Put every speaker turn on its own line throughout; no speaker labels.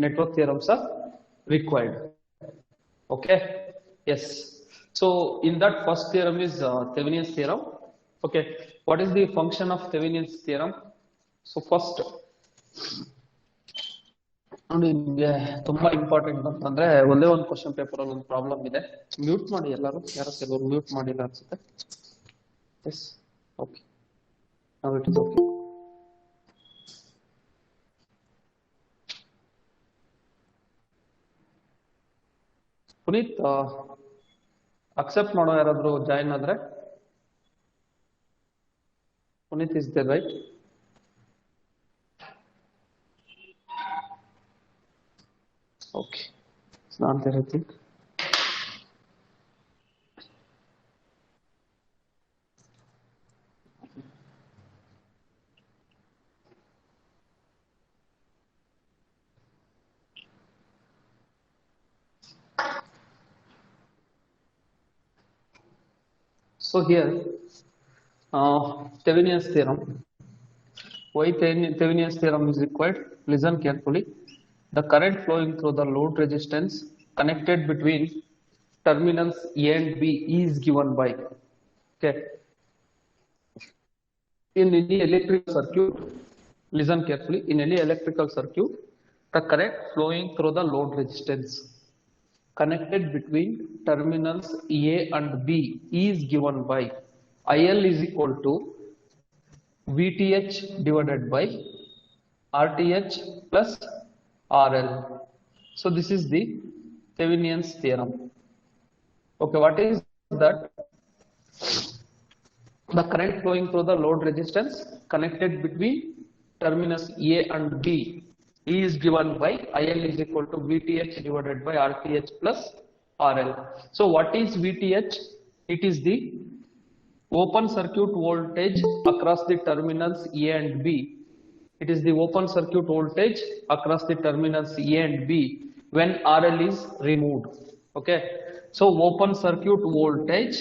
network theorems are required. Okay, yes. So in that first theorem is Thevenin's theorem. Okay, what is the function of Thevenin's theorem? So first ನೋಡಿ ನಿಮಗೆ ತುಂಬಾ important ಅಂತಂದ್ರೆ ಒಂದೇ ಒಂದು question paper ಅಲ್ಲಿ ಒಂದು problem ಇದೆ. Mute ಮಾಡಿ ಎಲ್ಲರೂ, ಯಾರೋ ಕೆಲವರು ಮ್ಯೂಟ್ ಮಾಡಿಲ್ಲ ಅನ್ಸುತ್ತೆ. Yes, okay, now it is okay. Puneeth accept ಮಾಡೋ ಯಾರಾದ್ರೂ ಜಾಯಿನ್ ಆದ್ರೆ? Puneeth is there right? Okay, it's not there, I think. So here, Thevenin's theorem. Why Thevenin's theorem is required? Listen carefully. The current flowing through the load resistance connected between terminals A and B is given by, okay, in any electrical circuit, listen carefully, in any electrical circuit, the current flowing through the load resistance connected between terminals A and B is given by IL is equal to VTH divided by RTH plus RL. So this is the Thevenin's theorem. Okay, what is that? The current flowing through the load resistance connected between terminals A and B is given by IL is equal to VTH divided by RTH plus RL. So what is VTH? It is the open circuit voltage across the terminals A and B. It is the open circuit voltage across the terminals A and B when RL is removed. Okay, so open circuit voltage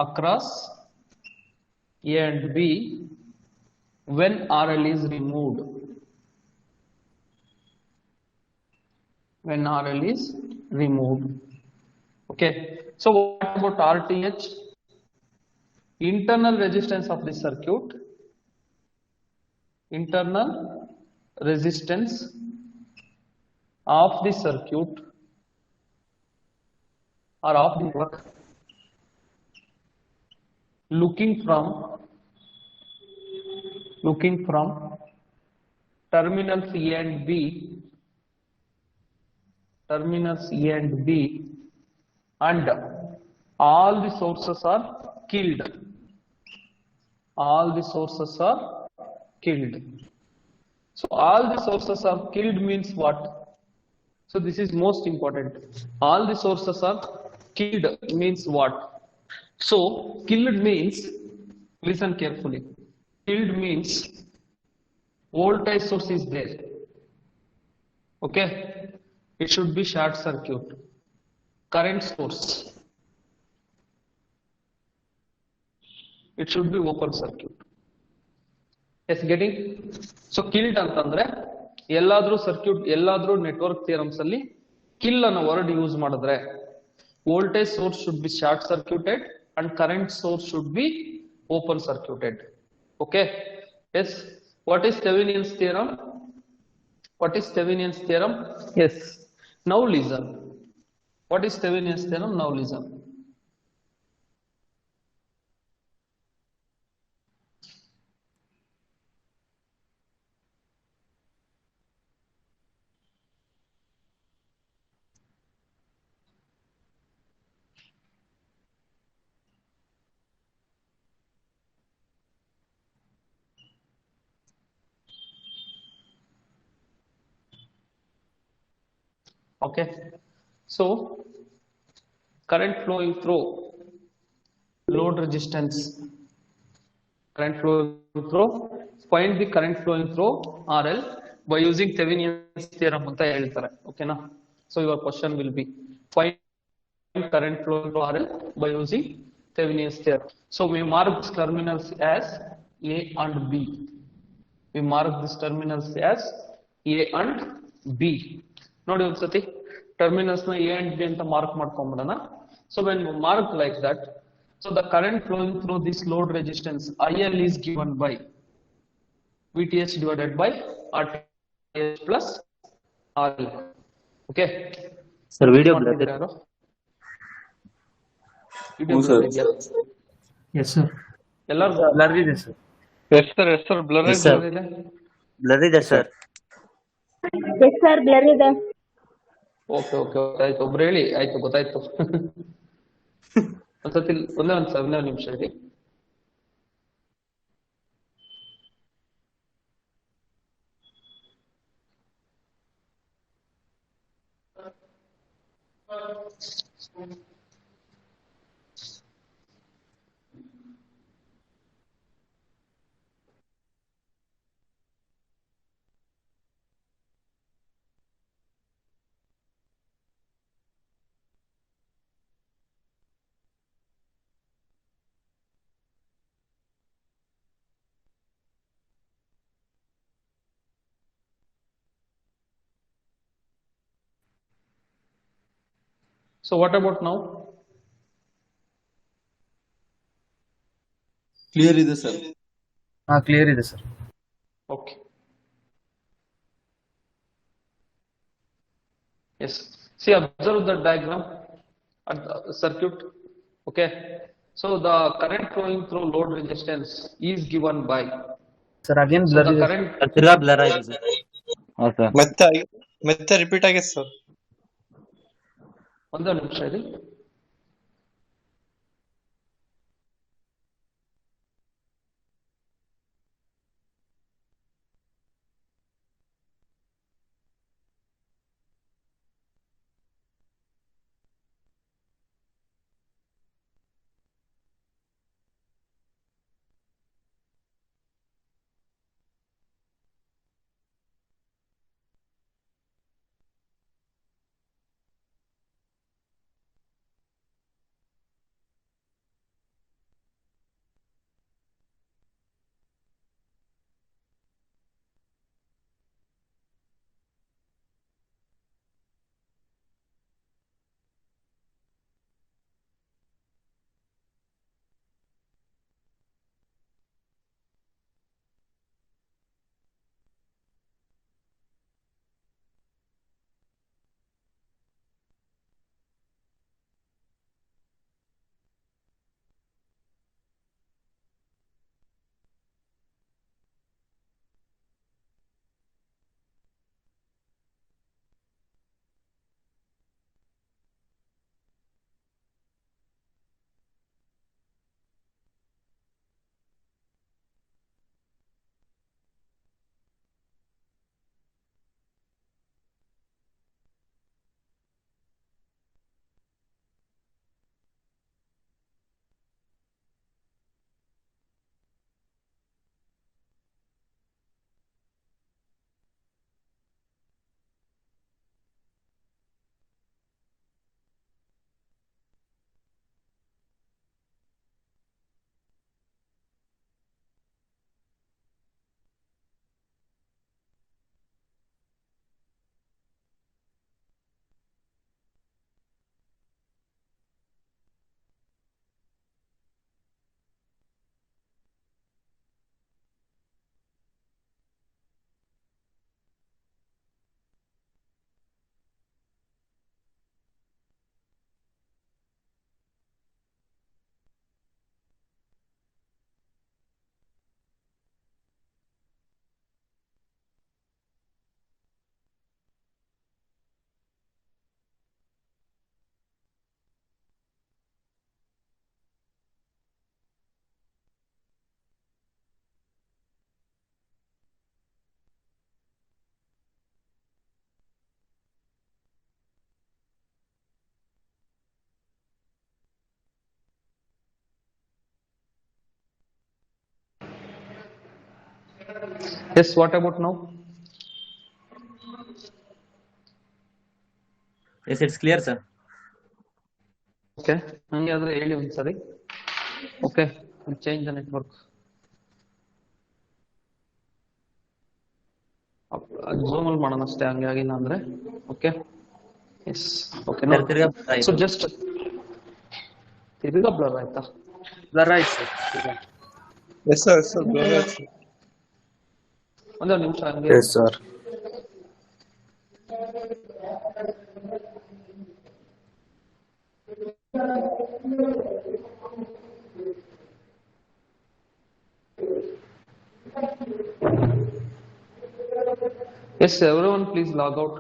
across A and B when RL is removed. When RL is removed. Okay, so what about RTH? Internal resistance of the circuit. Internal resistance of the circuit or of the network looking from terminals A and B, and all the sources are killed. So all the sources are killed means what? So this is most important. All the sources are killed means what? So killed means, listen carefully, killed means voltage source is there. Okay, it should be short circuit. Current source, it should be open circuit. Yes, getting? So killed ಅಂತಂದ್ರೆ ಎಲ್ಲಾದ್ರೂ circuit, ಎಲ್ಲಾದ್ರೂ network theorems ಅಲ್ಲಿ kill ಅನ್ನೋ word use ಮಾಡಿದ್ರೆ voltage source should be short circuited and current source should be open circuited. Okay, yes. What is Thevenin's theorem? Yes, now listen. What is Thevenin's theorem? Now listen. Okay, so current flowing through load resistance, find the current flowing through RL by using Thevenin's theorem anta heltare. Okay na? So your question will be find current flowing through RL by using Thevenin's theorem. So we mark terminals as A and B. we mark these terminals as A and B. ನೋಡಿ ಒಂದ್ಸತಿ terminals ನ A and B ಅಂತ mark ಮಾಡ್ಕೊಂಡ್ಬಿಡೋಣ. So when we mark like that, so the current flowing through this load resistance IL is given by VTH divided by RTH plus RL. Okay.
Sir, video blur.
ಮಾಡ್ತಿದ್ದೀರಾ ಯಾರು? Video
ಹ್ಞೂ
blur
sir.
ಇದೆಯಾ?
Yes, sir.
ಎಲ್ಲರೂ
Blur ಇದೆ sir.
S sir blur
Yes, sir.
ಇದೆ.
Blur ಇದೆ sir.
S sir blur ಇದೆ.
Okay ಆಯ್ತು, ಒಬ್ರು ಹೇಳಿ. ಆಯ್ತು, ಗೊತ್ತಾಯ್ತು. ಒಂದ್ಸತಿ ಒಂದೇ ನಿಮಿಷ ಹೇಳಿ. So what about now?
Clear ಇದೆ ಸರ್.
Clear ಇದೆ sir.
Okay. Yes. See, observe the diagram at the circuit. Okay. So the current flowing through load resistance is given by.
Sir, again
So
blur
the
ಇದೆ.
current.
ತಿರ್ಗಾ blur ಆಗಿದೆ sir. ಹೌದು sir.
ಮತ್ತೆ repeat ಆಗಿದೆ sir.
ಒಂದೇ ನಿಮಿಷ ಇದೆ. Yes, what about now?
Yes, it's clear sir.
Okay. ಹಂಗೆ ಆದ್ರೆ ಹೇಳಿ ಒಂದ್ಸರಿ. Okay. We'll change the network. Zoom ಅಲ್ಲಿ ಮಾಡೋಣ ಅಷ್ಟೇ, ಹಂಗೆ ಆಗಿಲ್ಲ ಅಂದ್ರೆ. Okay, yes, okay.
ಸರ್ ತಿರ್ಗಾ
ಸೊ
ಆಯ್ತು.
ಜಸ್ಟ್ ತಿರ್ಗಾ ಬ್ಲರ್ ಆಯ್ತಾ?
ಬ್ಲರ್ ಆಯ್ತು sir.
Yes sir, yes sir, blur ಆಯ್ತು ಸರ್.
ಒಂದೇ ಒಂದು ನಿಮಿಷ ಹಂಗೆ.
Yes sir.
Yes, everyone please log out.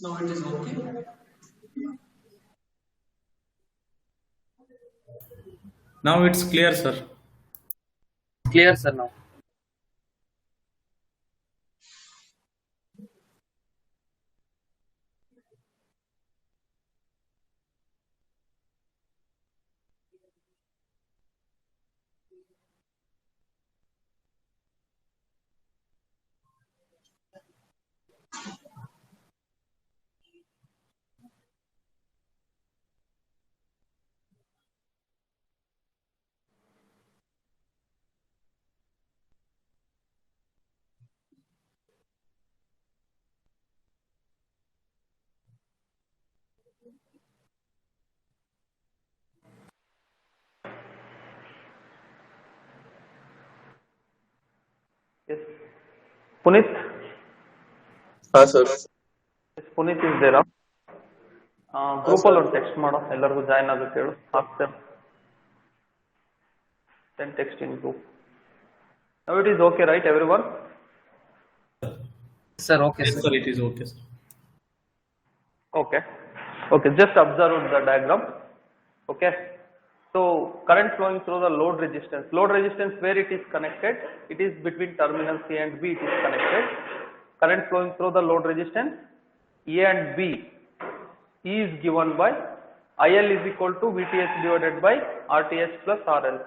Now it is okay. Now it's clear, sir.
Clear sir now.
Yes, Puneet.
Sir.
Yes, Puneet is there. Group ಅಲ್ಲಿ ಒಂದು text ಮಾಡೋ, ಎಲ್ಲರಿಗೂ join ಆಗುತ್ತೆ ಹೇಳು, ಹಾಕ್ತೇನೆ. Then text in group. Now it is okay, right, everyone?
Sir, okay
Yes,
sir.
sir, it is okay, sir.
Okay. Okay, just observe the diagram. Okay. So current flowing through the load resistance. Load resistance, where it is connected? It is between terminals A and B, it is connected. Current flowing through the load resistance A and B is given by IL is equal to VTH divided by RTH plus RL.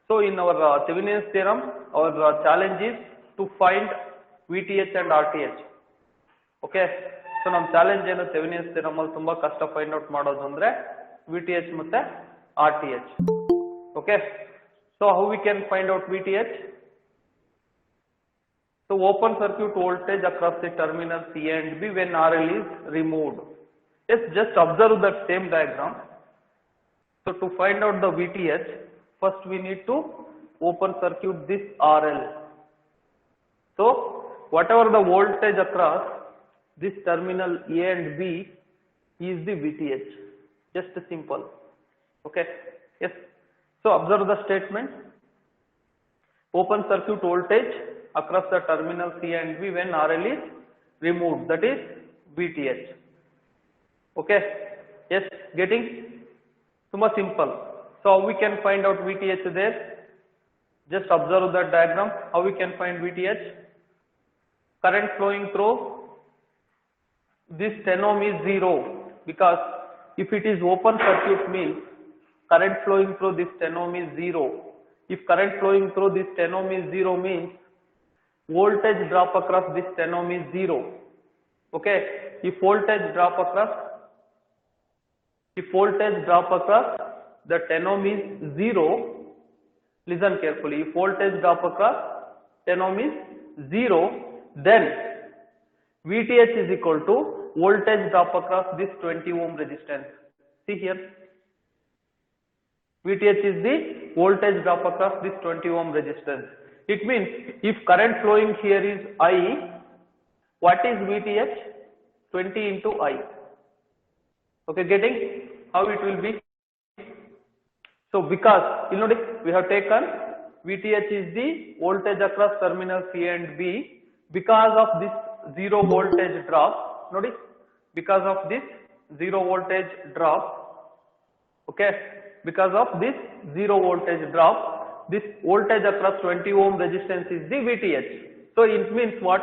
So in our Thevenin's theorem, our challenge is to find VTH and RTH. Okay. So ನಮ್ಮ challenge ಏನು, Thevenin's theorem ಅಲ್ಲಿ ತುಂಬಾ ಕಷ್ಟ find out ಮಾಡೋದು ಅಂದ್ರೆ VTH ಮತ್ತೆ RTH. Okay. So how we can find out VTH? So open circuit voltage across the terminals C and B when RL is removed. Yes, just observe that same diagram. So to find out the VTH, first we need to open circuit this RL. So whatever the voltage across this terminal A and B is the VTH. Just simple. Okay. Yes. So observe the statement. Open circuit voltage across the terminal C and B when RL is removed, that is VTH. Okay. Yes. Getting? Tumma simple. So how we can find out VTH there? Just observe that diagram. How we can find VTH? Current flowing through this 10 ohm is 0, because if it is open circuit means current flowing through this 10 ohm is 0. If current flowing through this 10 ohm is 0 means voltage drop across this 10 ohm is 0. Okay. if voltage drop across, the 10 ohm is 0, listen carefully, if voltage drop across 10 ohm is 0, then VTH is equal to voltage drop across this 20 ohm resistance. See here, VTH is the voltage drop across this 20 ohm resistance. It means if current flowing here is I, what is VTH? 20 into I. Okay, getting how it will be? So because you notice we have taken VTH is the voltage across terminals A and B. Because of this zero voltage drop, notice, because of this zero voltage drop, okay, because of this zero voltage drop, this voltage across 20 ohm resistance is the VTH. So it means what?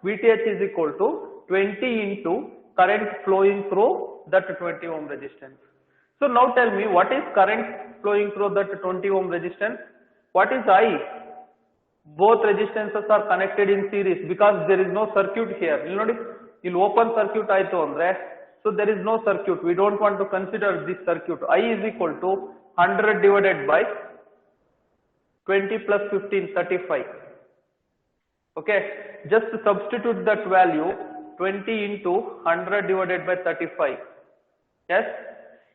VTH is equal to 20 into current flowing through that 20 ohm resistance. So now tell me, what is current flowing through that 20 ohm resistance? What is I? Both resistances are connected in series because there is no circuit here. You notice, you'll open circuit aitu andre, so there is no circuit. We don't want to consider this circuit. I is equal to 100 divided by 20 plus 15, 35. Okay, just substitute that value 20 into 100 divided by 35. Yes,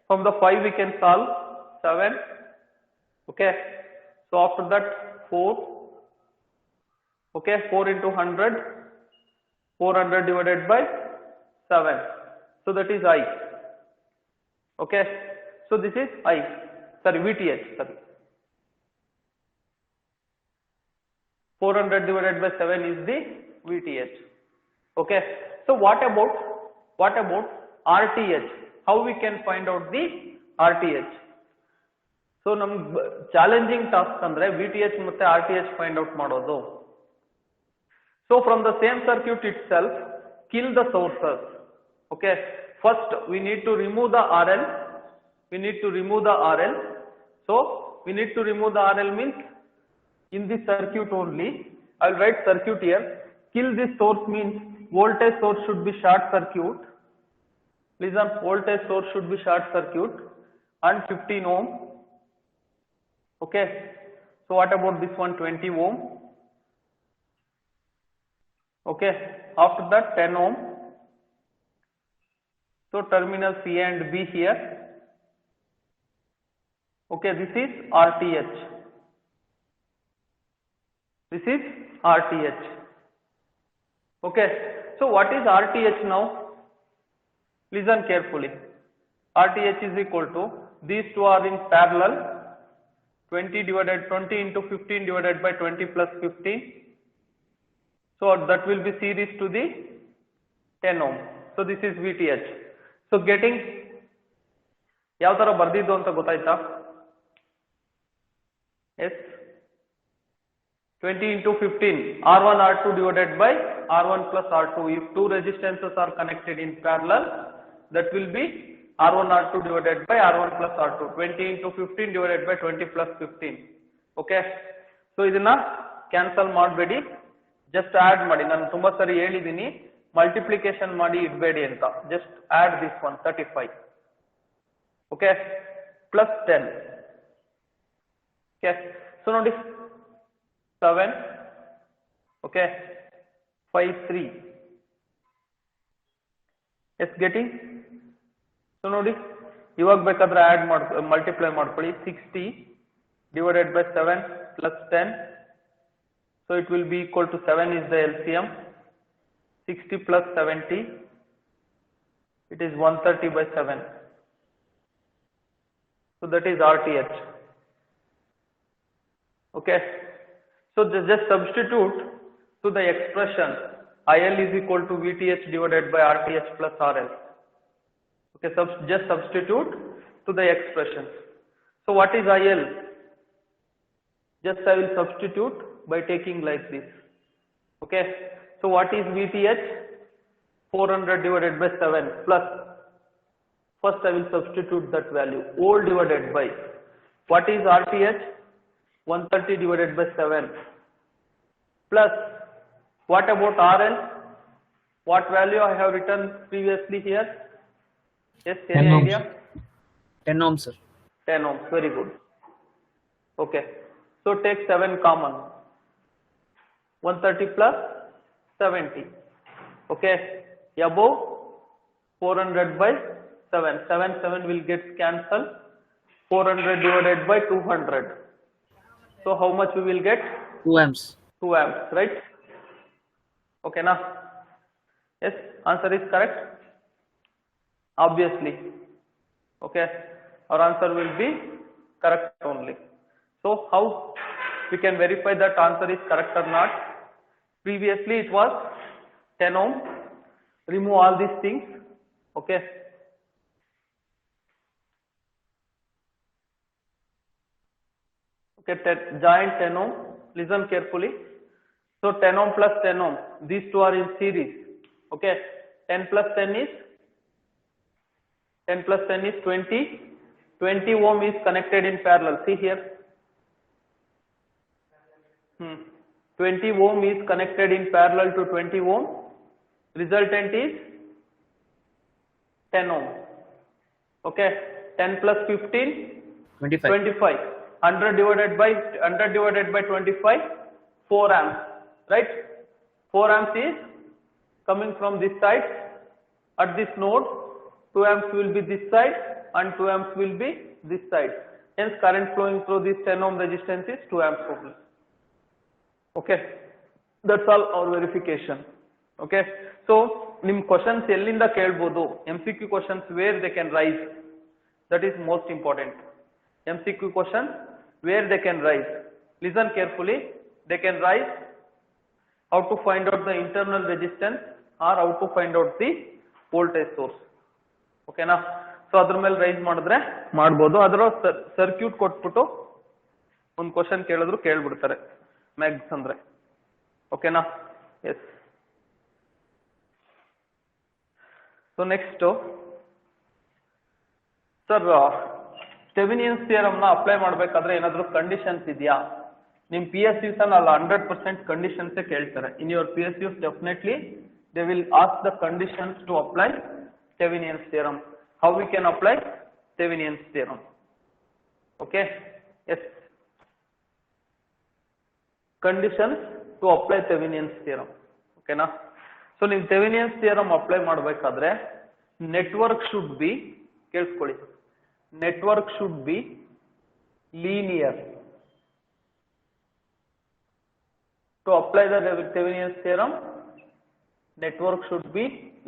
from the 5 we can solve 7. Okay, so after that 4. Okay, 4 into 100, 400 divided by 7. So that is I. Okay, so this is I. Sorry, VTH. Sorry. 400 divided by 7 is the VTH. Okay, so what about RTH? How we can find out the RTH? So nam challenging task andre VTH ಮತ್ತೆ RTH find out ಮಾಡೋದು. So from the same circuit itself, kill the sources. Okay, first we need to remove the RL. So we need to remove the RL means in this circuit only. I will write circuit here. Kill this source means voltage source should be short circuit. Listen, voltage source should be short circuit and 15 ohm. Okay, so what about this one, 20 ohm? Okay, after that 10 ohm. So terminals A and B here. Okay, this is RTH. This is RTH. Okay, so what is RTH now? Listen carefully. RTH is equal to, these two are in parallel, 20 into 15 divided by 20 plus 15. So that will be series to the 10 ohm. So this is VTH. So getting ಯಾವ ತರ ಬರ್ದಿದ್ದು ಅಂತ ಗೊತ್ತಾಯ್ತಾ? Yes. 20 into 15, R1 R2 divided by R1 plus R2. If two resistances are connected in parallel, that will be R1 R2 divided by R1 plus R2. 20 into 15 divided by 20 plus 15. Okay. So ಇದನ್ನ cancel ಮಾಡಬೇಡಿ. Just add ಮಾಡಿ. ನಾನು ತುಂಬಾ ಸರಿ ಹೇಳಿದ್ದೀನಿ, multiplication ಮಾಡಿ ಇಡಬೇಡಿ ಅಂತ. Just add this one, 35. Okay. Plus 10. Okay. So notice 7. Okay. 5, 3. Yes, getting? So notice, ಇವಾಗ ಬೇಕಾದ್ರೆ add multiply ಮಾಡ್ಕೊಳ್ಳಿ. 60 divided by 7 plus 10. So it will be equal to 7 is the LCM. 60 plus 70. It is 130 by 7. So that is RTH. Okay. So just substitute to the expression IL is equal to VTH divided by RTH plus RL. Okay, just substitute to the expression. So what is IL? Just I will substitute by taking like this. Okay, so what is VTH? 400 divided by 7 plus, first I will substitute that value, old divided by, what is RTH? 130 divided by 7 plus, what about RL? What value I have written previously here? Yes,
10
any
ohms.
idea?
10 ohms, sir.
10 ohms, very good. Okay, so take 7 common. 130 plus 70. Okay, above 400 by 7. 7 will get cancelled. 400 divided by 200. So how much we will get?
2 amps.
2 amps, right? Okay, now? Yes, answer is correct? Obviously. Okay, our answer will be correct only. So how we can verify that answer is correct or not? Previously it was 10 ohm. Remove all these things. Okay. Okay, join 10 ohm. Listen carefully. So 10 ohm plus 10 ohm. These two are in series. Okay. 10 plus 10 is 20. 20 ohm is connected in parallel. See here. 20 ohm is connected in parallel to 20 ohm. Resultant is 10 ohm. Okay. 10 plus 15.
25.
25. 100 divided by 25. 4 amps. Right. 4 amps is coming from this side. At this node, 2 amps will be this side and 2 amps will be this side. Hence current flowing through this 10 ohm resistance is 2 amps only. Okay, that's all our verification. Okay, so nim questions ellinda kelbodu, MCQ questions where they can rise, that is most important. MCQ question where they can rise. Listen carefully. They can rise how to find out the internal resistance or how to find out the voltage source. Okay na? So adar mele rise ಮಾಡಿದ್ರೆ ಮಾಡಬಹುದು. ಅದರ circuit ಕೊಟ್ಬಿಟ್ಟು ಒಂದು question ಕೇಳಿದ್ರು ಕೇಳ್ಬಿಡ್ತಾರೆ ಮ್ಯಾಗ್ಸ್ ಅಂದ್ರೆ. ಓಕೆನಾ? Yes. So next sir, Thevenin's theorem ನ ಅಪ್ಲೈ ಮಾಡಬೇಕಾದ್ರೆ ಏನಾದರೂ ಕಂಡೀಷನ್ಸ್ ಇದೆಯಾ? ನಿಮ್ಮ PSUs ಅಲ್ಲ 100% ಕಂಡೀಷನ್ಸ್ ಕೇಳ್ತಾರೆ. In your PSUs definitely they will ask the conditions to apply Thevenin's theorem. How we can apply Thevenin's theorem? Okay, yes, conditions to apply Thevenin's theorem. Okay na? So ನೀವು Thevenin's theorem apply ಮಾಡಬೇಕಾದ್ರೆ network should be, ಕೇಳಿಸ್ಕೊಳ್ಳಿ, network should be linear. To apply the Thevenin's theorem, network should be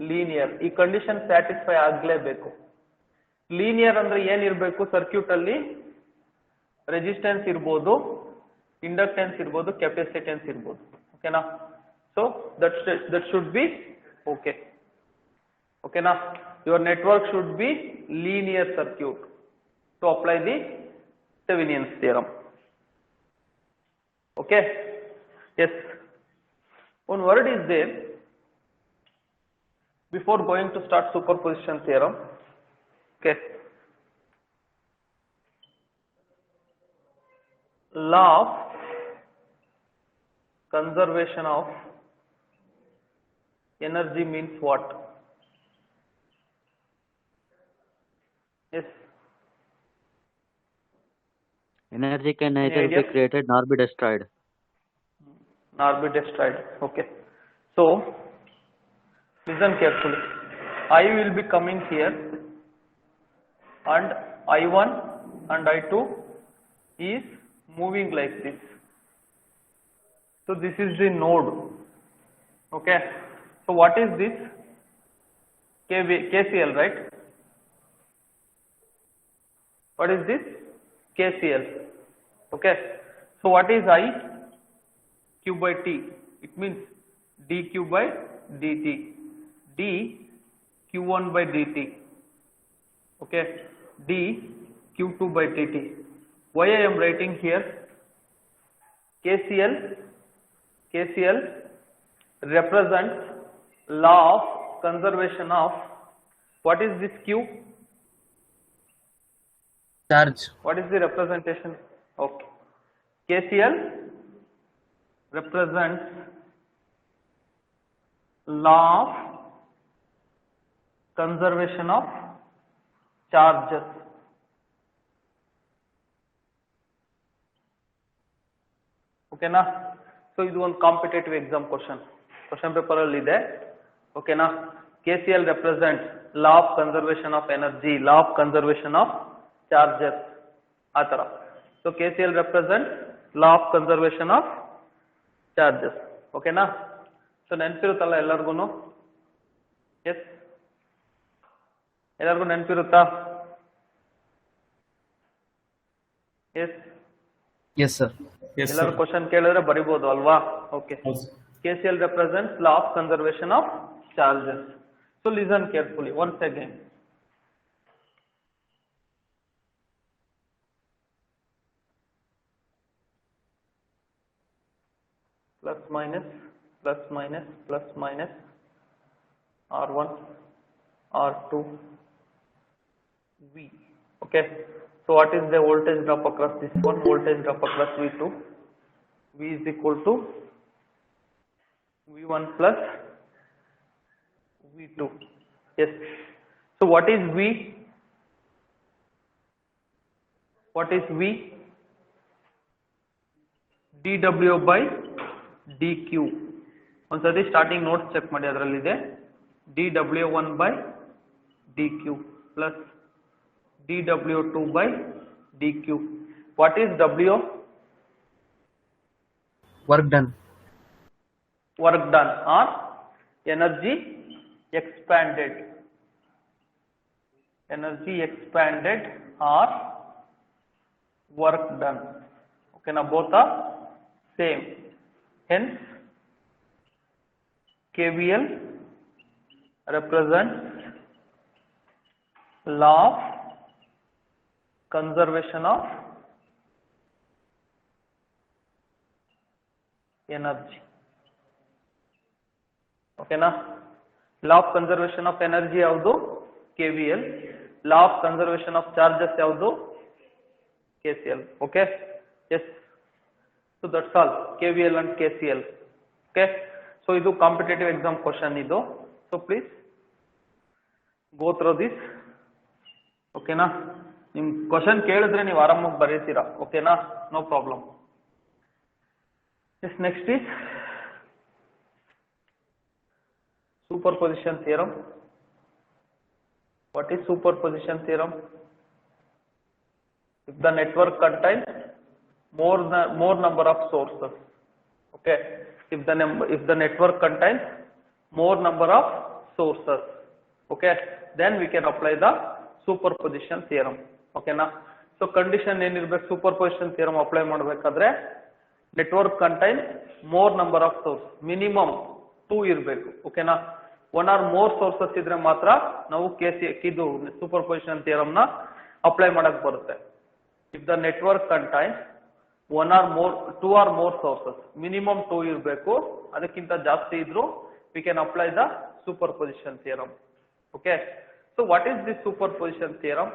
linear. ಈ condition satisfy ಆಗಲೇಬೇಕು. Linear ಅಂದ್ರೆ ಏನಿರಬೇಕು? Circuit ಅಲ್ಲಿ resistance ಇರ್ಬೋದು, inductance ಇರ್ಬೋದು, ಕೆಪಾಸಿಟೆನ್ಸ್ ಇರ್ಬೋದು. ಓಕೆನಾ? So that should be okay. ಓಕೆನಾ? Your network should be linear circuit to apply the Thevenin's theorem. Okay? Yes. one word is there before going to start superposition theorem. Okay, law of conservation of energy means what? Yes,
Energy can neither
idea?
be created nor be destroyed.
nor be destroyed. Okay, so listen carefully. I will be coming here and I1 and I2 is moving like this. So this is the node. Okay, so what is this? KCL, right? What is this? KCL. Okay, so what is I? Q by T. It means dq by dt. D q1 by dt. Okay, d q2 by dt. Why I am writing here KCL? KCL represents law of conservation of, what is this Q?
Charge.
What is the representation? Okay, KCL represents law of conservation of charges. ಓಕೆನಾ? So ಇದು ಒಂದು competitive exam question paper ಅಲ್ಲಿ ಇದೆ. ಓಕೆನಾ? KCL represents law of conservation of energy, law of conservation of charges ಆ ತರ. So KCL represents law of conservation of charges. ಓಕೆನಾ? So ನೆನಪಿರುತ್ತಲ್ಲ ಎಲ್ಲರಿಗೂ? ಎಸ್, ಎಲ್ಲರಿಗೂ ನೆನಪಿರುತ್ತಾ? Yes
Yes, sir.
Yes,
ಎಲ್ಲರೂ
sir.
ಕ್ವಶನ್ ಕೇಳಿದ್ರೆ ಬರಿಬಹುದು ಅಲ್ವಾ? ಓಕೆ.
ಹೌದು.
KCL represents law of conservation of charges. So listen carefully once again. Plus minus, plus minus, plus minus, R1, R2, V. Okay. So what is the voltage drop across this one? Voltage drop across V2. V is equal to V1 plus V2. Yes. So what is V? What is V? dW by dq. ಒಂದ್ಸತಿ starting notes check ಮಾಡಿ, ಅದರಲ್ಲಿದೆ dW1 by dq plus dW2 by dq. What is W?
Work done.
Work done or energy expanded. Energy expanded or work done. Okay, now both are same. Hence, KVL represents law of conservation of energy. Okay na? Law of conservation of energy ಯಾವುದು? KVL. Law of conservation of charges ಯಾವುದು? KCL. Okay? Yes. So that's all. KVL and KCL. Okay? So ಇದು competitive exam question ಇದು. So please go through this. Okay na? ನಿಮ್ question ಕೇಳಿದ್ರೆ ನೀವು ಆರಾಮಾಗಿ ಬರೀತೀರಾ. ಓಕೆನಾ? No problem. Yes, next is superposition theorem. What is superposition theorem? If the network contains more number of sources, okay, if the network contains more number of sources, okay, then we can apply the superposition theorem. Okay na? So condition ಏನಿರಬೇಕು? superposition theorem apply ಮಾಡಬೇಕಾದ್ರೆ network contains more number of sources, minimum 2 ಇರಬೇಕು. ಓಕೆನಾ? 1 or more sources ಇದ್ರೆ ಮಾತ್ರ ನಾವು ಇದು superposition theorem ನ apply ಮಾಡಕ್ ಬರುತ್ತೆ. If the network contains 2 or more sources, minimum 2 ಇರಬೇಕು, ಅದಕ್ಕಿಂತ ಜಾಸ್ತಿ ಇದ್ರೂ we can apply the superposition theorem. Okay, so what is this superposition theorem?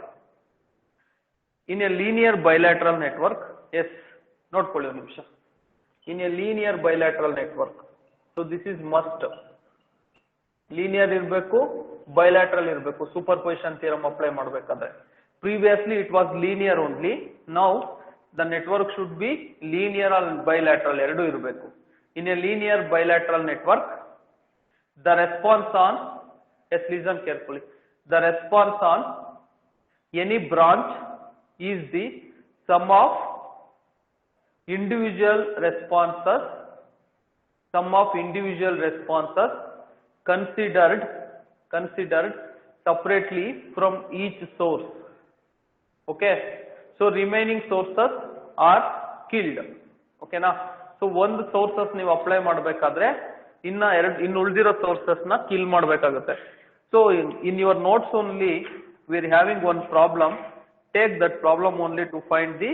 In a linear bilateral network, yes, ನೋಡ್ಕೊಳ್ಳಿ ಒಂದು ನಿಮಿಷ. In a linear bilateral network, so this is must. Linear ಇರಬೇಕು, bilateral ಇರಬೇಕು superposition theorem apply ಮಾಡಬೇಕಾದ್ರೆ. Previously it was linear only, now the network should be linear and bilateral ಎರಡೂ ಇರಬೇಕು. In a linear bilateral network, the response on, yes, listen carefully, the response on any branch is the sum of individual responses considered separately from each source. Okay, so remaining sources are killed. Okay na? So ಒಂದು sources ನೀವು apply ಮಾಡಬೇಕಾದ್ರೆ ಇನ್ನು ಉಳಿದಿರೋ sources ನ kill ಮಾಡಬೇಕಾಗುತ್ತೆ. So in your notes only we are having one problem. Take that problem only to find the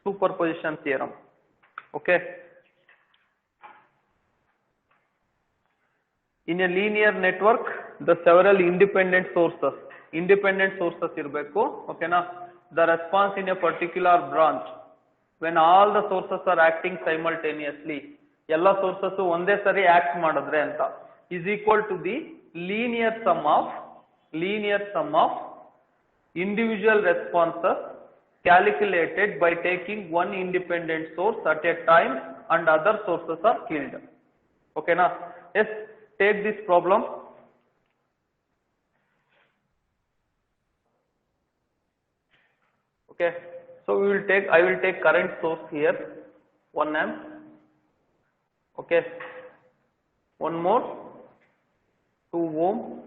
superposition theorem. Okay, in a linear network the several independent sources ಇರಬೇಕು. Okay na? The response in a particular branch when all the sources are acting simultaneously, ಎಲ್ಲ sources ಒಂದೇ ಸರಿ act ಮಾಡಿದ್ರೆ ಅಂತ, is equal to the linear sum of linear sum of individual responses calculated by taking one independent source at a time and other sources are killed. Okay na? Yes, take this problem. Okay, so I will take current source here, 1 amp. Okay, one more, 2 ohm,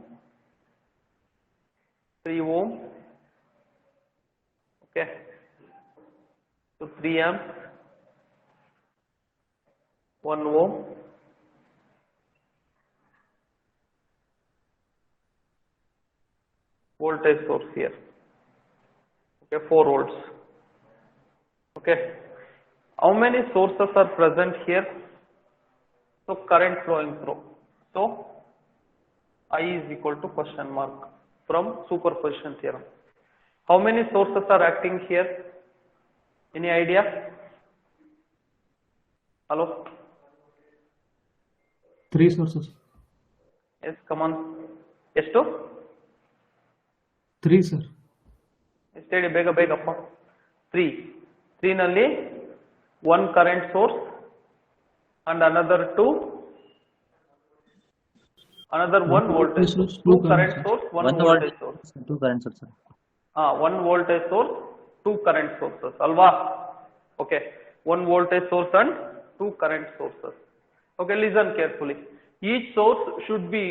3 ohm. Okay, so 3 amps, 1 ohm, voltage source here. Okay, 4 volts. Okay, how many sources are present here? So current flowing through. So I is equal to question mark from superposition theorem. How many sources are acting here? Any idea? Hello?
3 sources.
Yes, come on. Esto?
3, sir.
Steady, bega appa. 3. 3 nalli 1 current source and another 2. Another 1 voltage source. 2 current source, 1 voltage source.
2 current sources.
1 voltage source, 2 current sources. Alva? Okay. 1 voltage source and 2 current sources. Okay, listen carefully. Each source should be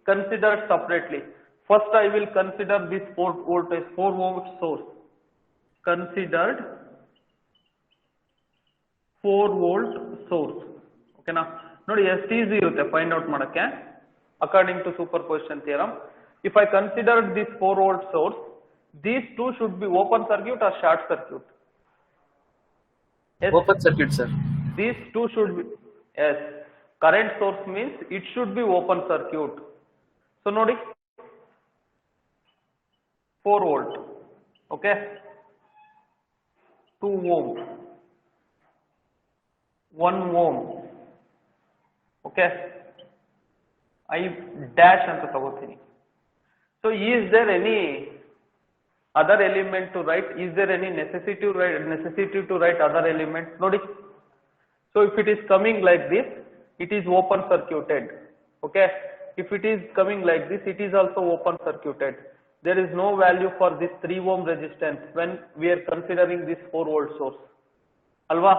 considered separately. First, I will consider this 4 volt source. Considered 4 volt source. Okay na? Nodi ಎಷ್ಟು easy irutte find out ಮಾಡಕ್ಕೆ according to superposition theorem. If I consider this 4 volt source, these two should be open circuit or short circuit? Yes.
Open circuit, sir.
These two should be, yes, current source means it should be open circuit. So nodi 4 volt, okay, 2 ohm, 1 ohm, okay, I dash anta tagotini. So is there any other element to write? Is there any necessity to write other element? Nodi. So if it is coming like this, it is open circuited. Okay. If it is coming like this, it is also open circuited. There is no value for this 3 ohm resistance when we are considering this 4 volt source. Alva?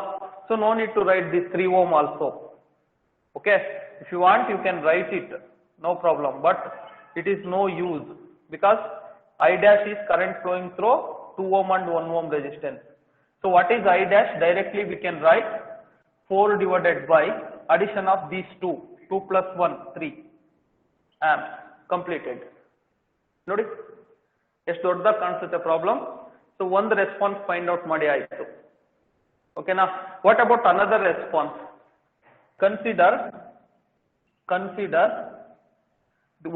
So no need to write this 3 ohm also. Okay. If you want, you can write it. No problem. But it is no use because I dash is current flowing through 2 ohm and 1 ohm resistance. So what is I dash? Directly we can write 4 divided by addition of these 2. 2 plus 1, 3 amps. Completed. Nodi? ಎಷ್ಟು ದೊಡ್ಡದಾಗಿ ಕಾಣಿಸುತ್ತೆ problem. So ಒಂದು response find out ಮಾಡಿ ಆಯಿತು. ಓಕೆನಾ? What about another response? Consider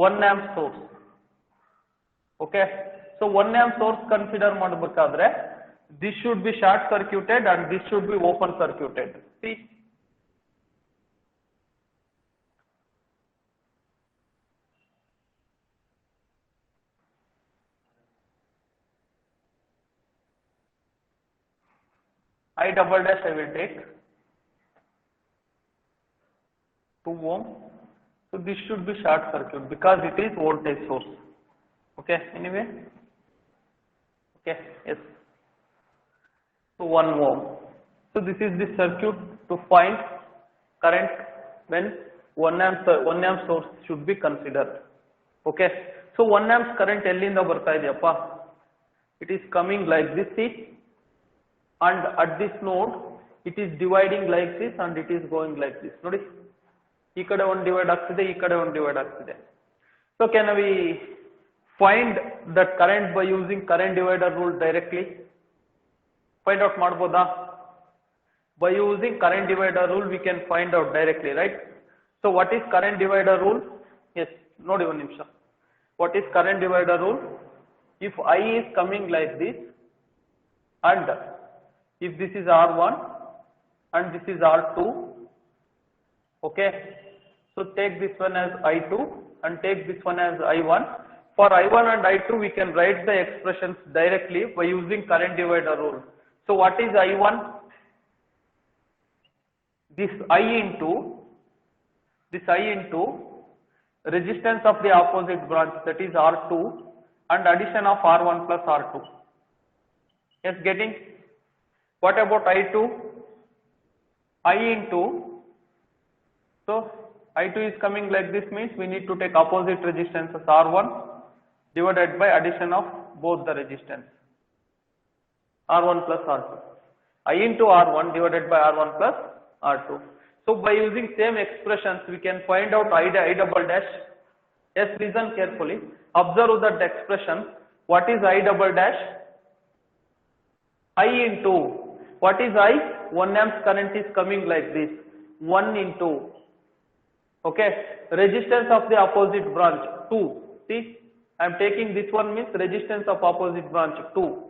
1 amp source. Okay, so 1 amp source consider ಮಾಡಬೇಕಾದ್ರೆ this should be short circuited and this should be open circuited. See, I double dash I will take 2 ohm. So this should be short circuit because it is voltage source. Okay, anyway. Okay, yes. So 1 ohm. So this is the circuit to find current when 1 amp source should be considered. Okay. So 1 amp current ಎಲ್ಲಿಂದ ಬರ್ತಾ ಇದೆಯಪ್ಪ? It is coming like this, see, and at this node it is dividing like this and it is going like this. ನೋಡಿ, ಈ ಕಡೆ ಒಂದು divide ಆಗ್ತಿದೆ, ಈ ಕಡೆ ಒಂದು ಡಿವೈಡ್ ಆಗ್ತಿದೆ. So can we find that current by using current divider rule directly? Find out ಮಾಡಬಹುದಾ? By using current divider rule we can find out directly, right? So what is current divider rule? Yes, ನೋಡಿ ಒಂದು ನಿಮಿಷ. What is current divider rule? If I is coming like this and if this is R1 and this is R2, okay, so take this one as I2 and take this one as I1. For I1 and I2, we can write the expressions directly by using current divider rule. So what is I1? This I into resistance of the opposite branch, that is R2, and addition of R1 plus R2. Yes, getting? What about I2? I into, so I2 is coming like this, means we need to take opposite resistances R1 divided by addition of both the resistance R1 plus R2. I into R1 divided by R1 plus R2. So by using same expressions, we can find out I double dash. Yes, listen carefully. Observe that expression. What is I double dash? I into, what is I? 1 amp current is coming like this. 1 into, okay, resistance of the opposite branch 2. See, I am taking this one, means resistance of opposite branch 2.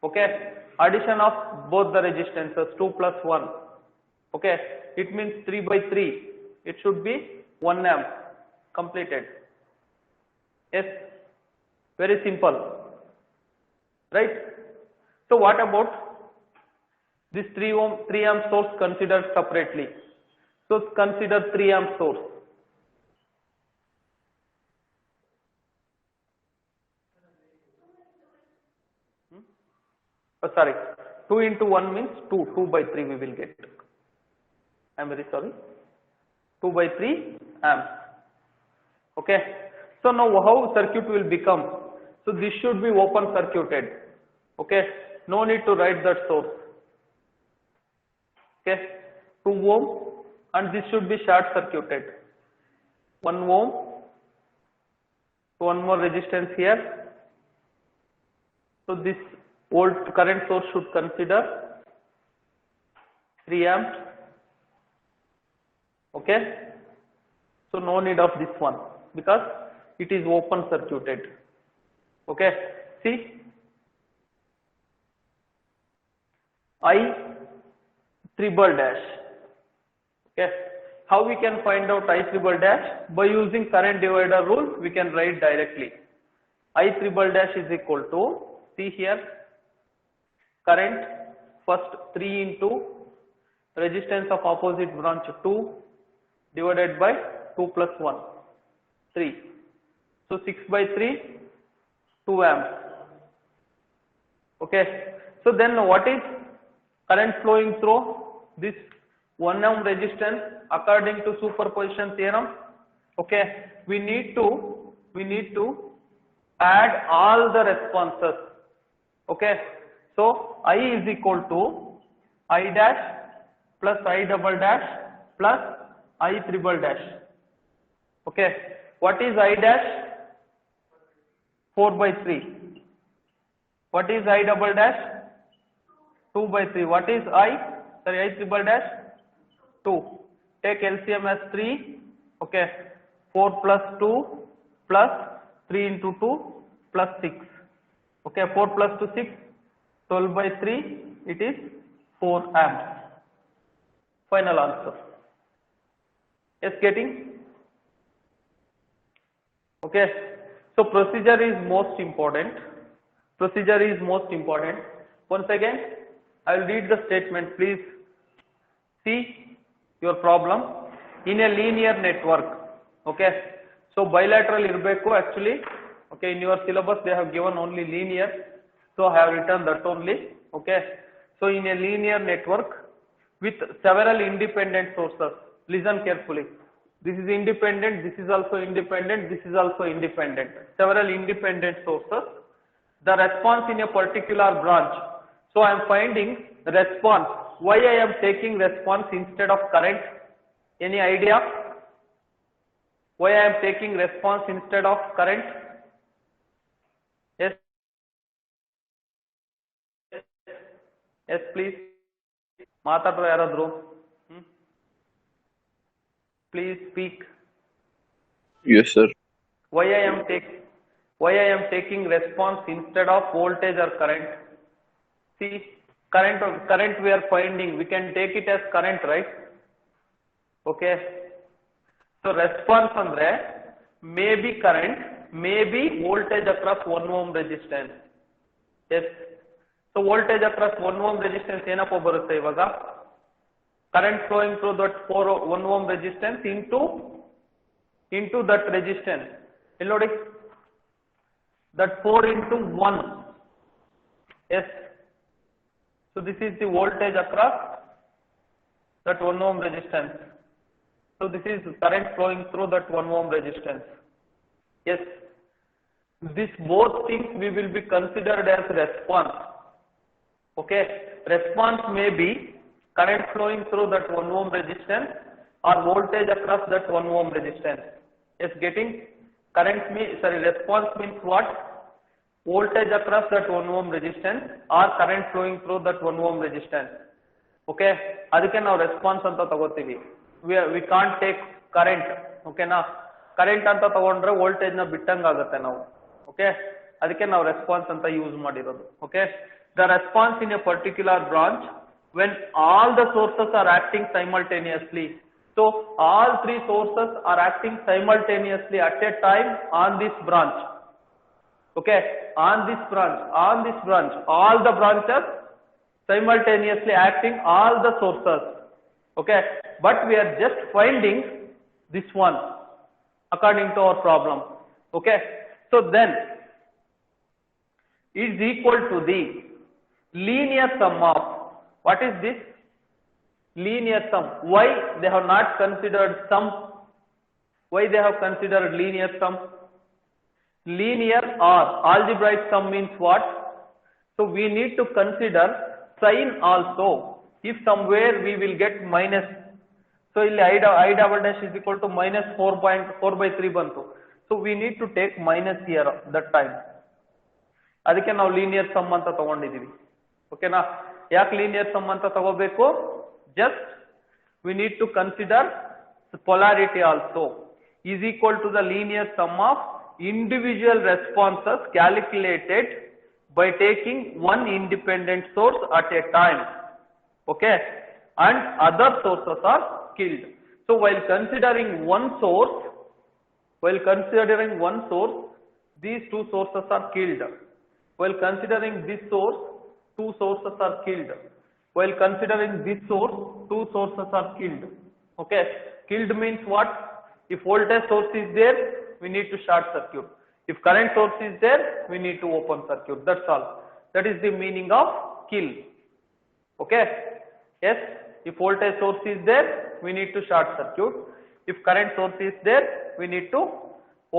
Okay, addition of both the resistances 2 plus 1. Okay, it means 3 by 3. It should be 1 amp. Completed. Yes, very simple. Right? So what about this 3 amp source considered separately? So consider 3 amp source. Oh, sorry, 2 into 1 means 2 by 3 we will get. I am very sorry. 2 by 3 amps. Okay. So now how circuit will become? So this should be open circuited. Okay. No need to write that source. Okay. 2 ohm, and this should be short circuited. 1 ohm. So one more resistance here. So this volt current source should consider 3 amps. Okay, so no need of this one because it is open circuited. Okay, see, I triple dash. Okay, how we can find out I triple dash? By using current divider rule, we can write directly. I triple dash is equal to, see here, current first 3 into resistance of opposite branch 2 divided by 2 plus 1, 3. So 6 by 3, 2 amps. Okay. So then what is current flowing through this 1 ohm resistance according to superposition theorem? Okay. We need to add all the responses. Okay. So I is equal to I dash plus I double dash plus I triple dash. Okay, what is I dash? 4 by 3. What is I double dash? 2 by 3. What is I triple dash? 2. Take LCM as 3. Okay, 4 plus 2 plus 3 into 2 plus 6. Okay, 4 plus 2 6. 12 by 3. It is 4 amps. Final answer. Yes, getting? Okay, so procedure is most important. Procedure is most important. Once again, I will read the statement. Please see your problem. In a linear network. Okay, so bilateral irbeku actually. Okay, in your syllabus they have given only linear. So I have written that only. Okay, so in a linear network with several independent sources. Listen carefully. This is independent, this is also independent, this is also independent. Several independent sources. The response in a particular branch. So I am finding response. Why I am taking response instead of current? Any idea? Why I am taking response instead of current? Yes? Yes, please. Matadro yaradru. Please speak.
Yes, sir.
Why I am taking response instead of voltage or current? See, current we are finding. We can take it as current, right? Okay. So response andre may be current, may be voltage across 1 ohm resistance. Yes. So voltage across 1 ohm resistance ಏನಪ್ಪ ಬರುತ್ತೆ ಇವಾಗ current flowing through that 1 ohm resistance into that resistance. ಇಲ್ಲಿ ನೋಡಿ that 4 into 1. Yes. So this is the voltage across that 1 ohm resistance. So this is current flowing through that 1 ohm resistance. Yes. This both things we will be considered as response. Okay. Response may be current flowing through that 1 ohm resistance or voltage across that 1 ohm resistance. Yes, getting response means what? Voltage across that 1 ohm resistance or current flowing through that 1 ohm resistance. Okay, ಅದಕ್ಕೆ ನಾವು response ಅಂತ ತಗೋತೀವಿ. We can't take current. Okay ನಾ current ಅಂತ ತಗೊಂಡ್ರೆ voltage ನ ಬಿಟ್ಟಂಗ ಆಗುತ್ತೆ ನಾವು. Okay, ಅದಕ್ಕೆ ನಾವು ರೆಸ್ಪಾನ್ಸ್ ಅಂತ ಯೂಸ್ ಮಾಡಿರೋದು. Okay, the response in a particular branch when all the sources are acting simultaneously. So all three sources are acting simultaneously at a time on this branch. Okay, on this branch, all the branches simultaneously acting, all the sources. Okay, but we are just finding this one according to our problem. Okay, so then is equal to the linear sum of, what is this? Linear sum. Why they have not considered sum? Why they have considered linear sum? Linear or algebraic sum means what? So we need to consider sign also. If somewhere we will get minus, so I double dash is equal to minus 4.4/3 bantu. So we need to take minus here that time. ಅದಕ್ಕೆ ನಾವು linear sum ಅಂತ ತಗೊಂಡಿದ್ದೀವಿ. ಓಕೆನಾ? ಯಾಕೆ linear sum ಅಂತ ತಗೋಬೇಕು? Just we need to consider polarity also is equal to the linear sum of individual responses calculated by taking one independent source at a time. Okay, and other sources are killed. So while considering one source, these two sources are killed. While considering this source, two sources are killed. While considering this source, two sources are killed. Okay, killed means what? If voltage source is there, we need to short circuit. If current source is there, we need to open circuit. That's all. That is the meaning of kill. Okay, yes, if voltage source is there, we need to short circuit. If current source is there, we need to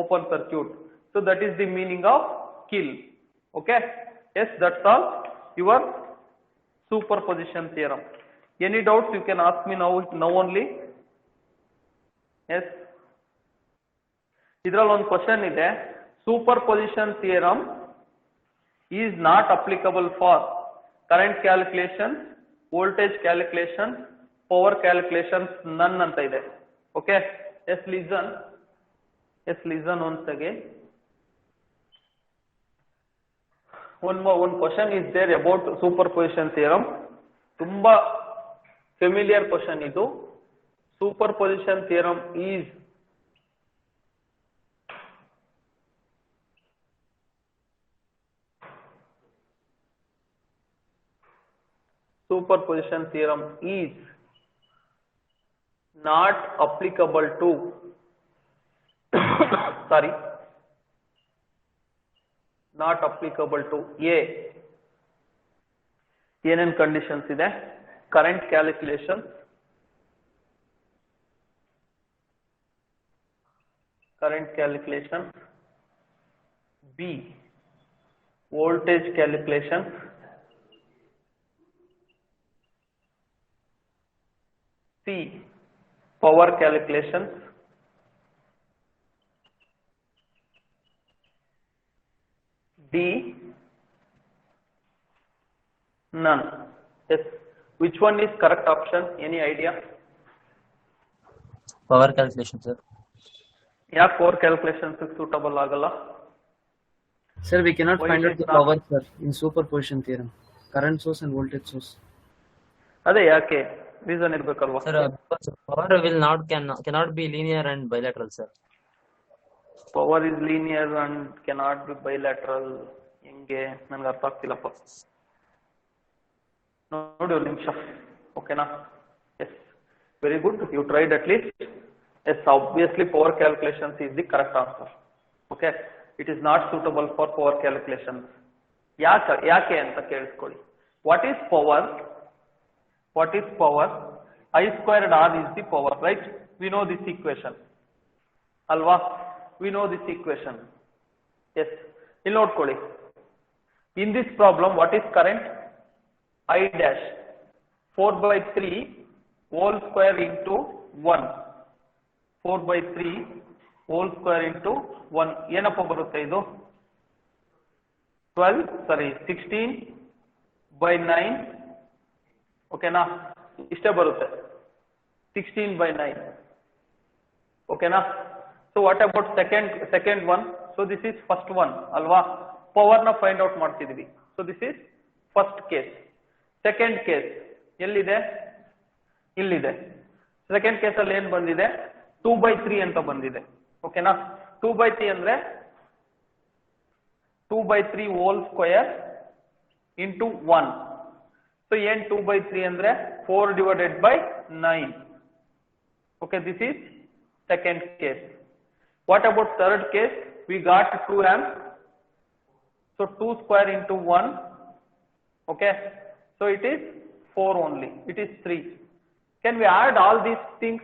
open circuit. So that is the meaning of kill. Okay, yes, that's all. Your superposition theorem. Any doubts you can ask me now only. Yes, ಇದರಲ್ಲಿ ಒಂದು question ಇದೆ. Superposition theorem is not applicable for current calculations, voltage calculations, power calculations, none ಅಂತ ಇದೆ. Okay, yes, listen once again. One question is there about superposition theorem. ತುಂಬಾ familiar question ಇದು. Superposition theorem is not applicable to not applicable to A. ಏನೇನ್ conditions ಇದೆ? current calculation, B, voltage calculation, C, power calculations, D, none. Yes, which one is correct option? Any idea?
Power calculation, sir.
Yeah, power calculations is suitable agala.
Sir, we cannot
Why
find
is
out
it
the
not?
power, sir, in superposition theorem. Current source and voltage source.
ಅದೇ ಯಾಕೆ reason ಇರ್ಬೇಕಲ್ವಾ?
Sir, because power will cannot be linear and bilateral, sir.
power is linear and cannot be bilateral. ಹೆಂಗೆ ನನಗೆ ಅರ್ಥ ಆಗ್ತಿಲ್ಲಪ್ಪ. ನೋಡಿ ಒಂದು ನಿಮಿಷ, ಓಕೆನಾ? Yes, very good, you tried at least. Yes, obviously power calculations is the correct answer. Okay, it is not suitable for power calculations. ಯಾಕೆ ಅಂತ ಕೇಳಿಸ್ಕೊಳ್ಳಿ. What is power? What is power? I squared R is the power, right? We know this equation. Alva? We know this equation. Yes. ಇಲ್ಲಿ ನೋಡ್ಕೊಳ್ಳಿ. In this problem, what is current? I dash 4/3 whole square into 1. 4/3 whole square into 1. ಏನಪ್ಪ ಬರುತ್ತೆ ಇದು? 16/9. ಓಕೆನಾ? ಇಷ್ಟೇ ಬರುತ್ತೆ, 16/9. ಓಕೆನಾ? So what about second one? So this is first one ಅಲ್ವಾ? ಪವರ್ ನ ಫೈಂಡ್ ಔಟ್ ಮಾಡ್ತಿದೀವಿ. So this is first case. Second case ಎಲ್ಲಿದೆ? ಇಲ್ಲಿದೆ. ಸೆಕೆಂಡ್ ಕೇಸ್ ಅಲ್ಲಿ ಏನ್ ಬಂದಿದೆ? 2/3 ಅಂತ ಬಂದಿದೆ. ಓಕೆನಾ? 2/3 ಅಂದ್ರೆ 2/3 whole square into 1. So n 2/3 andre 4/9. Okay, this is second case. What about third case? We got 2 amps. So 2 square into 1. Okay, so it is 4 only. It is 3. Can we add all these things?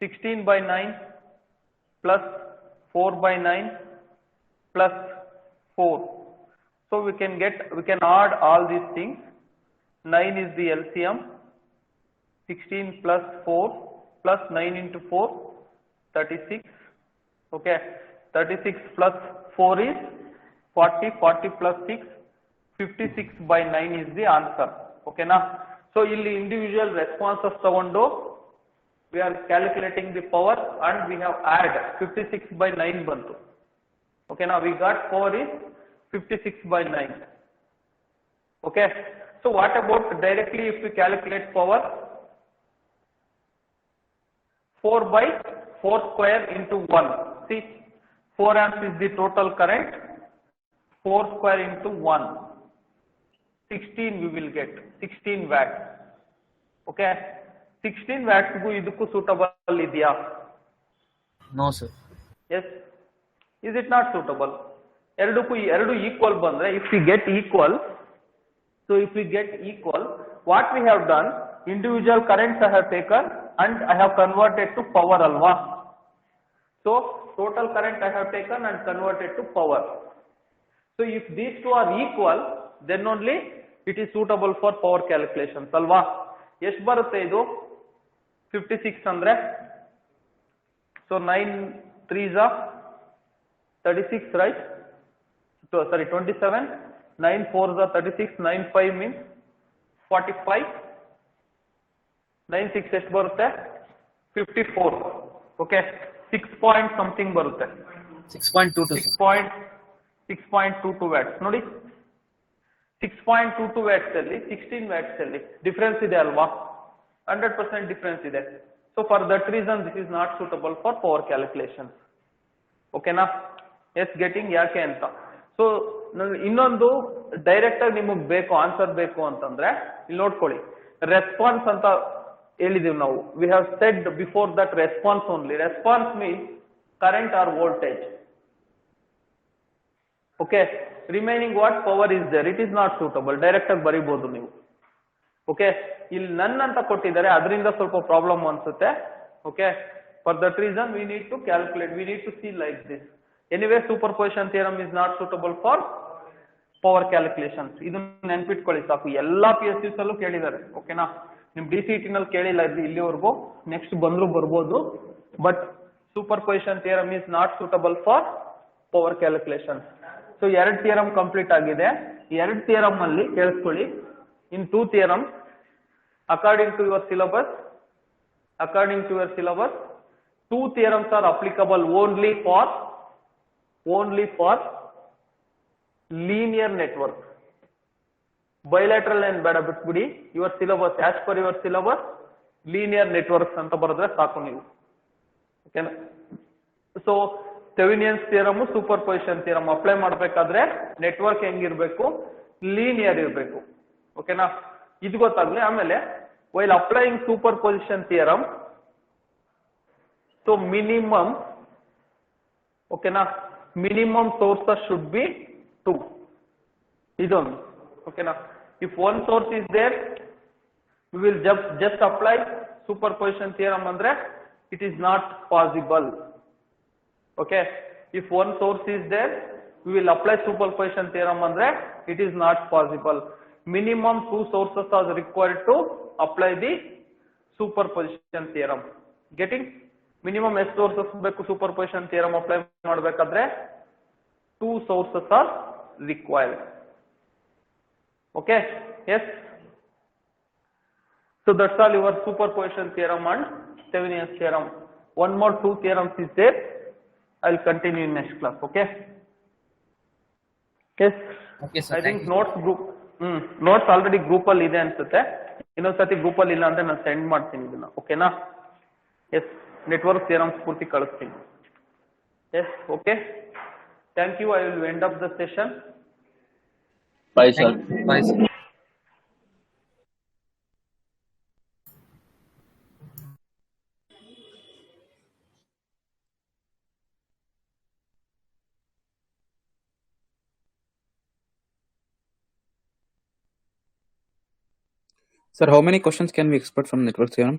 16/9 plus 4/9 plus 4. So we can add all these things. 9 is the LCM. 16 plus 4 plus 9 into 4, 36. Okay, 36 plus 4 is 40. 40 plus 6, 56/9 is the answer. Okay na? So ಇಲ್ಲಿ individual responses ತಗೊಂಡು we are calculating the power and we have added 56/9 ಬಂತು. Okay, now we got power is 56/9. Okay, so what about directly if we calculate power? 4/4 square into 1. See, 4 amps is the total current. 4 square into 1. 16 we will get. 16 watts. Okay, 16 watts gu idukku suitable idya?
No sir.
Yes. Is it not suitable? ಎರಡು equal ಬಂದ್ರೆ, if we get equal, so if we get equal, what we have done, individual currents I have taken and I have converted to power alva. So total current I have taken and converted to power. So if these two are equal, then only it is suitable for power calculations alva. ಎಷ್ಟು ಬರುತ್ತೆ ಇದು? 56 ಅಂದ್ರೆ, so 9 3s are 36, right? So, sorry, 27, 9 4s are 36, 9 5 means 45, 9 6 ಎಷ್ಟು ಬರುತ್ತೆ? 54. Okay, 6 point something ಬರುತ್ತೆ.
6.22
6.22 watts ನೋಡಿ. 6.22 watts ಅಲ್ಲಿ 16 watts ಅಲ್ಲಿ ಡಿಫರೆನ್ಸ್ ಇದೆ ಅಲ್ವಾ? 100% ಡಿಫರೆನ್ಸ್ ಇದೆ. So for that reason this is not suitable for power calculations. ಓಕೆನಾ? ಎಸ್ ಗೆಟಿಂಗ್ ಯಾಕೆ ಅಂತ. ಸೊ ಇನ್ನೊಂದು ಡೈರೆಕ್ಟ್ ಆಗಿ ನಿಮಗೆ ಬೇಕು ಆನ್ಸರ್ ಬೇಕು ಅಂತಂದ್ರೆ ಇಲ್ಲಿ ನೋಡ್ಕೊಳ್ಳಿ, ರೆಸ್ಪಾನ್ಸ್ ಅಂತ ಹೇಳಿದೀವಿ ನಾವು. We have said before that response only. Response means current or voltage. Okay, remaining what power is there, it is not suitable. Direct ಆಗಿ ಬರೀಬಹುದು ನೀವು. ಓಕೆ, ಇಲ್ಲಿ ನನ್ ಅಂತ ಕೊಟ್ಟಿದ್ದಾರೆ, ಅದರಿಂದ ಸ್ವಲ್ಪ ಪ್ರಾಬ್ಲಮ್ ಅನ್ಸುತ್ತೆ. Okay, for that reason we need to calculate, we need to see like this. Anyway superposition theorem is not suitable for power calculations. ಇದನ್ನ ನೆನ್ಪಿಟ್ಕೊಳ್ಳಿ ಸಾಕು. ಎಲ್ಲಾ PSUs ಅಲ್ಲೂ ಕೇಳಿದ್ದಾರೆ. ಓಕೆನಾ? ನಿಮ್ DCET ನಲ್ಲಿ ಕೇಳಿಲ್ಲ ಇಲ್ಲಿವರೆಗೂ, ನೆಕ್ಸ್ಟ್ ಬಂದ್ರು ಬರ್ಬೋದು. But superposition theorem is not suitable for power calculation. So 2 theorem complete ಆಗಿದೆ. 2 ಥಿಯರಮ್ ಅಲ್ಲಿ ಕೇಳಿಸ್ಕೊಳ್ಳಿ. ಇನ್ 2 theorem according to your syllabus, 2 theorems are applicable only for linear network. Bilateral and ಬೇಡ ಬಿಟ್ಬಿಡಿ. your syllabus, as per your syllabus, linear networks ಅಂತ ಬರೆದ್ರೆ ಸಾಕು ನೀವು. ಓಕೆನಾ? So Thevenin's theorem superposition theorem apply ಮಾಡಬೇಕಾದ್ರೆ ನೆಟ್ವರ್ಕ್ ಹೆಂಗಿರ್ಬೇಕು, ಲೀನಿಯರ್ ಇರಬೇಕು. ಓಕೆನಾ, ಇದು ಗೊತ್ತಾಗ್ಲಿ. ಆಮೇಲೆ while applying superposition theorem, so minimum, ಓಕೆನಾ, ಮಿನಿಮಮ್ ಸೋರ್ಸಸ್ ಶುಡ್ ಬಿ 2. ಇದೊಂದು. ಓಕೆನಾ, if one source is there we will just apply superposition theorem andre it is not possible. Okay, if one source is there we will apply superposition theorem andre it is not possible. Minimum 2 sources are required to apply the superposition theorem. Getting? Minimum s sources beku superposition theorem apply ಮಾಡಬೇಕಾದ್ರೆ 2 sources are required. Okay, yes. So that's all your superposition theorem and Thevenin's theorem. One more 2 theorems is there. I will continue in next class. Okay. Yes.
Okay, sir.
I think notes group. Notes already group ಅಲ್ಲಿ ಇದೆ ಅನ್ಸುತ್ತೆ. ಇನ್ನೊಂದು ಸತಿ group ಅಲ್ಲಿ ಇಲ್ಲ ಅಂದ್ರೆ ನಾನು send ಮಾಡ್ತೀನಿ ಇದನ್ನ. ಓಕೆನಾ? ಎಸ್, ನೆಟ್ವರ್ಕ್ ಥಿಯರಮ್ಸ್ ಪೂರ್ತಿ ಕಳಿಸ್ತೀನಿ. Yes, okay. Thank you. I will end up the session.
Bye, sir.
Bye, sir.
Sir, how many questions can we expect from network theorem?